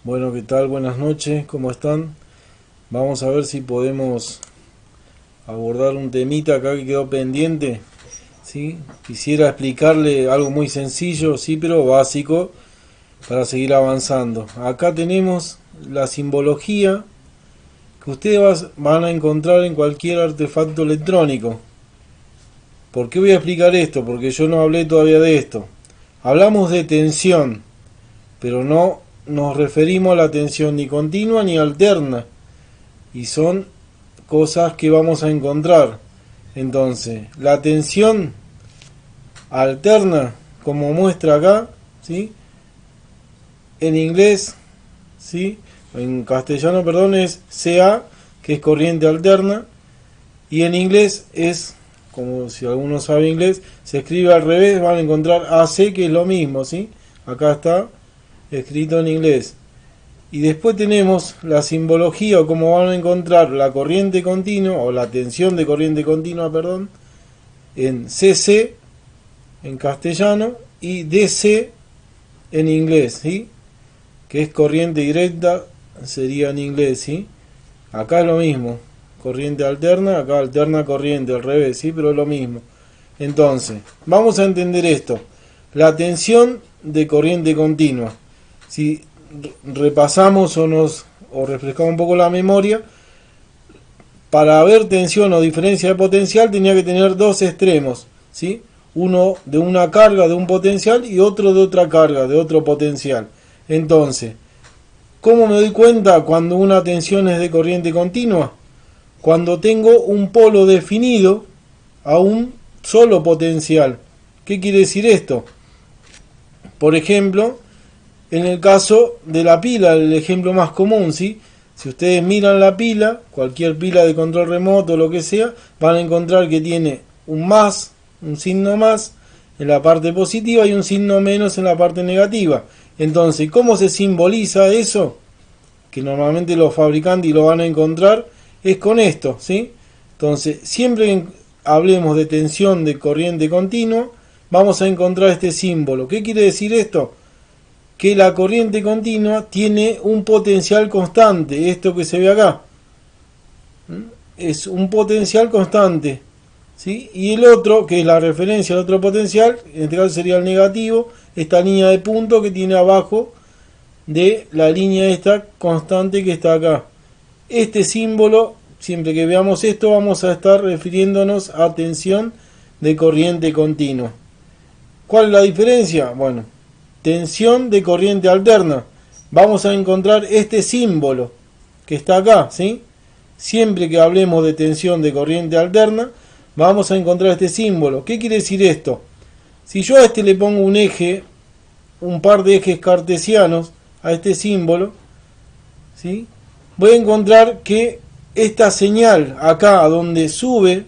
Bueno, ¿qué tal? Buenas noches, ¿cómo están? Vamos a ver si podemos abordar un temita acá que quedó pendiente, ¿sí? Quisiera explicarle algo muy sencillo, sí, pero básico, para seguir avanzando. Acá tenemos la simbología que ustedes van a encontrar en cualquier artefacto electrónico. ¿Por qué voy a explicar esto? Porque yo no hablé todavía de esto. Hablamos de tensión, pero no nos referimos a la tensión ni continua ni alterna. Y son cosas que vamos a encontrar. Entonces, la tensión alterna, como muestra acá, ¿sí? En inglés, ¿sí? En castellano, perdón, es CA, que es corriente alterna, y en inglés es, como si alguno sabe inglés, se escribe al revés, van a encontrar AC, que es lo mismo, ¿sí? Acá está escrito en inglés. Y después tenemos la simbología o cómo van a encontrar la corriente continua o la tensión de corriente continua, perdón, en CC en castellano y DC en inglés, ¿sí? Que es corriente directa, sería en inglés, ¿sí? Acá es lo mismo, corriente alterna, acá alterna corriente, al revés, ¿sí? Pero es lo mismo. Entonces, vamos a entender esto. La tensión de corriente continua. Si repasamos o refrescamos un poco la memoria, para haber tensión o diferencia de potencial tenía que tener dos extremos, ¿sí? Uno de una carga de un potencial y otro de otra carga de otro potencial. Entonces, ¿cómo me doy cuenta cuando una tensión es de corriente continua? Cuando tengo un polo definido a un solo potencial. ¿Qué quiere decir esto? Por ejemplo, en el caso de la pila, el ejemplo más común, ¿sí? Si ustedes miran la pila, cualquier pila de control remoto o lo que sea, van a encontrar que tiene un más, un signo más en la parte positiva y un signo menos en la parte negativa. Entonces, ¿cómo se simboliza eso? Que normalmente los fabricantes lo van a encontrar, es con esto, ¿sí? Entonces, siempre que hablemos de tensión de corriente continua, vamos a encontrar este símbolo. ¿Qué quiere decir esto? Que la corriente continua tiene un potencial constante, esto que se ve acá, es un potencial constante, ¿sí? Y el otro, que es la referencia al otro potencial, en este caso sería el negativo, esta línea de punto que tiene abajo de la línea esta constante que está acá. Este símbolo, siempre que veamos esto, vamos a estar refiriéndonos a tensión de corriente continua. ¿Cuál es la diferencia? Bueno, tensión de corriente alterna. Vamos a encontrar este símbolo que está acá, ¿sí? Siempre que hablemos de tensión de corriente alterna, vamos a encontrar este símbolo. ¿Qué quiere decir esto? Si yo a este le pongo un eje, un par de ejes cartesianos a este símbolo, ¿sí? Voy a encontrar que esta señal acá donde sube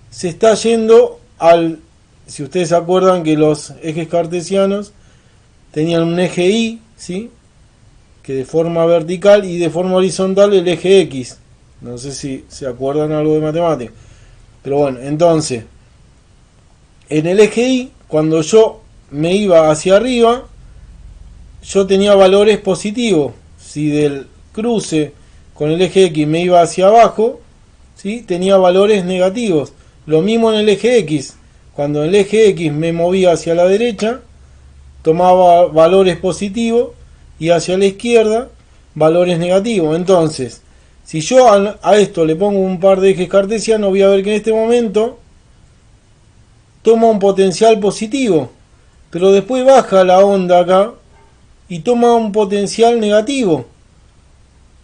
se está yendo al... Si ustedes se acuerdan que los ejes cartesianos tenían un eje Y, ¿sí? Que de forma vertical y de forma horizontal el eje X. No sé si se acuerdan algo de matemáticas. Pero bueno, entonces, en el eje Y, cuando yo me iba hacia arriba, yo tenía valores positivos. Si del cruce con el eje X me iba hacia abajo, ¿sí? Tenía valores negativos. Lo mismo en el eje X. Cuando el eje X me movía hacia la derecha, tomaba valores positivos y hacia la izquierda valores negativos. Entonces, si yo a esto le pongo un par de ejes cartesianos, voy a ver que en este momento toma un potencial positivo, pero después baja la onda acá y toma un potencial negativo.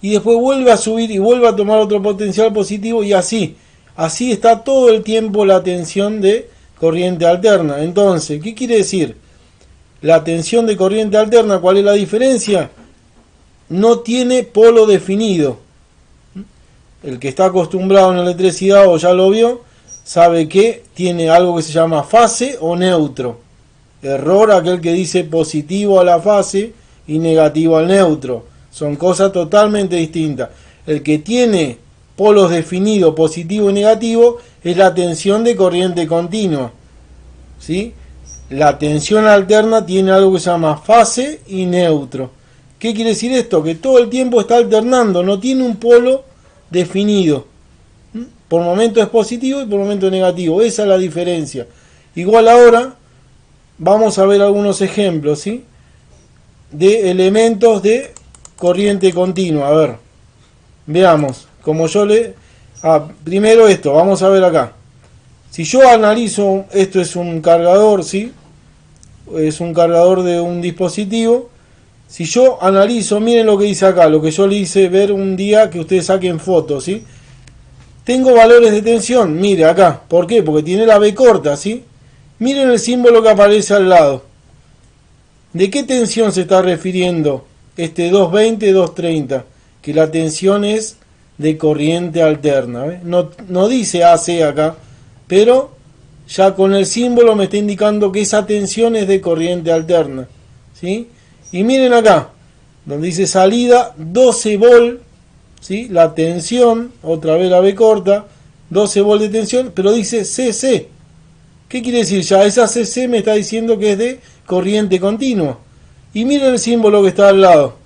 Y después vuelve a subir y vuelve a tomar otro potencial positivo y así. Así está todo el tiempo la tensión de corriente alterna. Entonces, ¿qué quiere decir? La tensión de corriente alterna, ¿cuál es la diferencia? No tiene polo definido. El que está acostumbrado en electricidad o ya lo vio, sabe que tiene algo que se llama fase o neutro. Error aquel que dice positivo a la fase y negativo al neutro. Son cosas totalmente distintas. El que tiene polos definidos, positivo y negativo, es la tensión de corriente continua, ¿sí? La tensión alterna tiene algo que se llama fase y neutro. ¿Qué quiere decir esto? Que todo el tiempo está alternando, no tiene un polo definido. Por momento es positivo y por momento es negativo. Esa es la diferencia. Igual ahora vamos a ver algunos ejemplos, ¿sí?, de elementos de corriente continua. A ver, veamos. Como yo le... primero esto, vamos a ver acá. Si yo analizo, esto es un cargador, ¿sí? Es un cargador de un dispositivo. Si yo analizo, miren lo que dice acá, lo que yo le hice ver un día que ustedes saquen fotos, ¿sí? Tengo valores de tensión, mire acá. ¿Por qué? Porque tiene la B corta, ¿sí? Miren el símbolo que aparece al lado. ¿De qué tensión se está refiriendo este 220, 230? Que la tensión es de corriente alterna. ¿Ve? No dice AC acá, pero ya con el símbolo me está indicando que esa tensión es de corriente alterna, ¿sí? Y miren acá, donde dice salida 12 volt, ¿sí? La tensión, otra vez la B corta, 12 volt de tensión, pero dice CC. ¿Qué quiere decir? Ya esa CC me está diciendo que es de corriente continua. Y miren el símbolo que está al lado.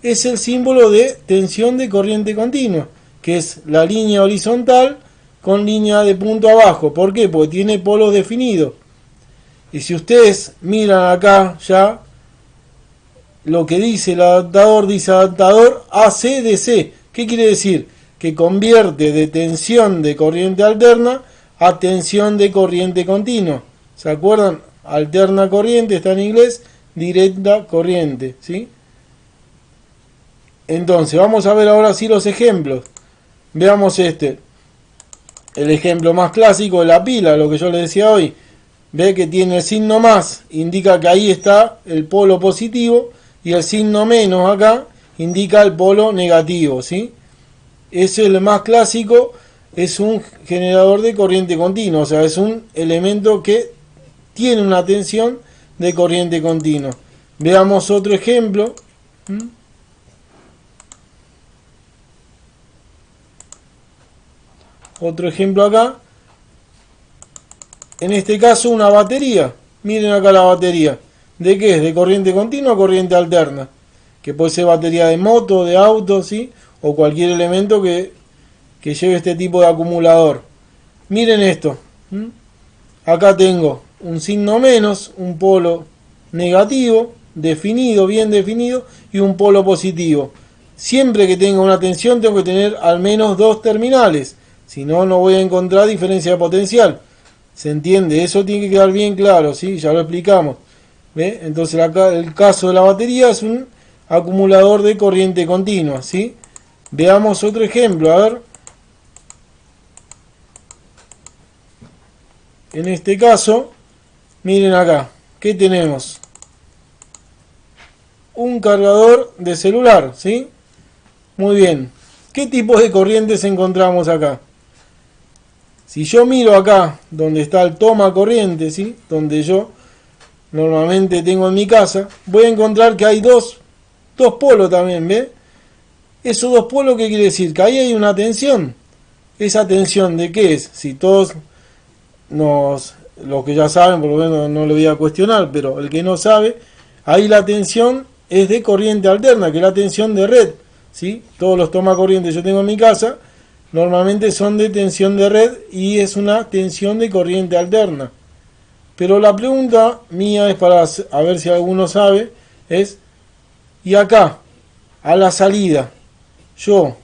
Es el símbolo de tensión de corriente continua, que es la línea horizontal con línea de punto abajo. ¿Por qué? Porque tiene polos definidos. Y si ustedes miran acá ya lo que dice dice adaptador AC/DC. ¿Qué quiere decir? Que convierte de tensión de corriente alterna a tensión de corriente continua. ¿Se acuerdan? Alterna corriente está en inglés, directa corriente, ¿sí? Entonces, vamos a ver ahora sí los ejemplos. Veamos este. El ejemplo más clásico de la pila, lo que yo les decía hoy. Ve que tiene el signo más, indica que ahí está el polo positivo, y el signo menos acá indica el polo negativo, ¿sí? Ese es el más clásico, es un generador de corriente continua, o sea, es un elemento que tiene una tensión de corriente continua. Veamos otro ejemplo. Otro ejemplo acá. En este caso una batería. Miren acá la batería. ¿De qué es? ¿De corriente continua o corriente alterna? Que puede ser batería de moto, de auto, ¿sí? O cualquier elemento que lleve este tipo de acumulador. Miren esto. Acá tengo un signo menos, un polo negativo, definido, bien definido, y un polo positivo. Siempre que tenga una tensión tengo que tener al menos dos terminales. Si no, no voy a encontrar diferencia de potencial. ¿Se entiende? Eso tiene que quedar bien claro, ¿sí? Ya lo explicamos. ¿Ve? Entonces acá el caso de la batería es un acumulador de corriente continua, ¿sí? Veamos otro ejemplo, a ver. En este caso, miren acá, ¿qué tenemos? Un cargador de celular, ¿sí? Muy bien. ¿Qué tipo de corrientes encontramos acá? Si yo miro acá, donde está el toma corriente, ¿sí? Donde yo normalmente tengo en mi casa, voy a encontrar que hay dos polos también, ¿ve? Esos dos polos, ¿qué quiere decir? Que ahí hay una tensión. ¿Esa tensión de qué es? Si todos los que ya saben, por lo menos no lo voy a cuestionar, pero el que no sabe, ahí la tensión es de corriente alterna, que es la tensión de red, ¿sí? Todos los toma corriente que yo tengo en mi casa normalmente son de tensión de red y es una tensión de corriente alterna. Pero la pregunta mía es para a ver si alguno sabe, es, y acá, a la salida, yo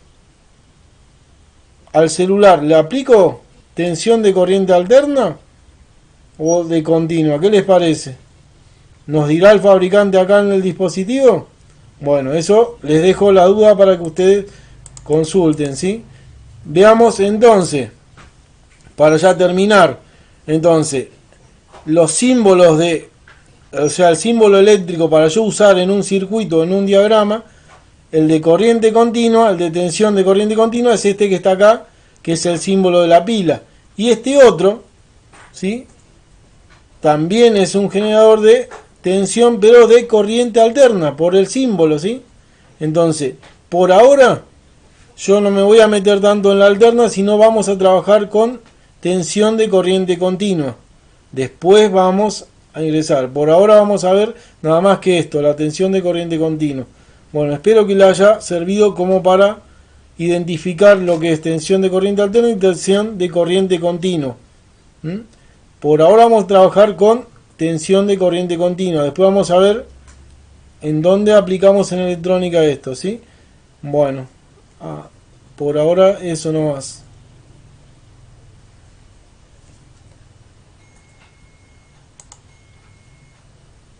al celular le aplico tensión de corriente alterna o de continua. ¿Qué les parece? ¿Nos dirá el fabricante acá en el dispositivo? Bueno, eso les dejo la duda para que ustedes consulten, ¿sí? Veamos entonces, para ya terminar, entonces, los símbolos o sea, el símbolo eléctrico para yo usar en un circuito, en un diagrama, el de corriente continua, el de tensión de corriente continua, es este que está acá, que es el símbolo de la pila. Y este otro, ¿sí? También es un generador de tensión, pero de corriente alterna, por el símbolo, ¿sí? Entonces, por ahora, yo no me voy a meter tanto en la alterna, sino vamos a trabajar con tensión de corriente continua. Después vamos a ingresar. Por ahora vamos a ver nada más que esto, la tensión de corriente continua. Bueno, espero que le haya servido como para identificar lo que es tensión de corriente alterna y tensión de corriente continua. ¿Mm? Por ahora vamos a trabajar con tensión de corriente continua. Después vamos a ver en dónde aplicamos en electrónica esto, ¿sí? Bueno, por ahora eso no más.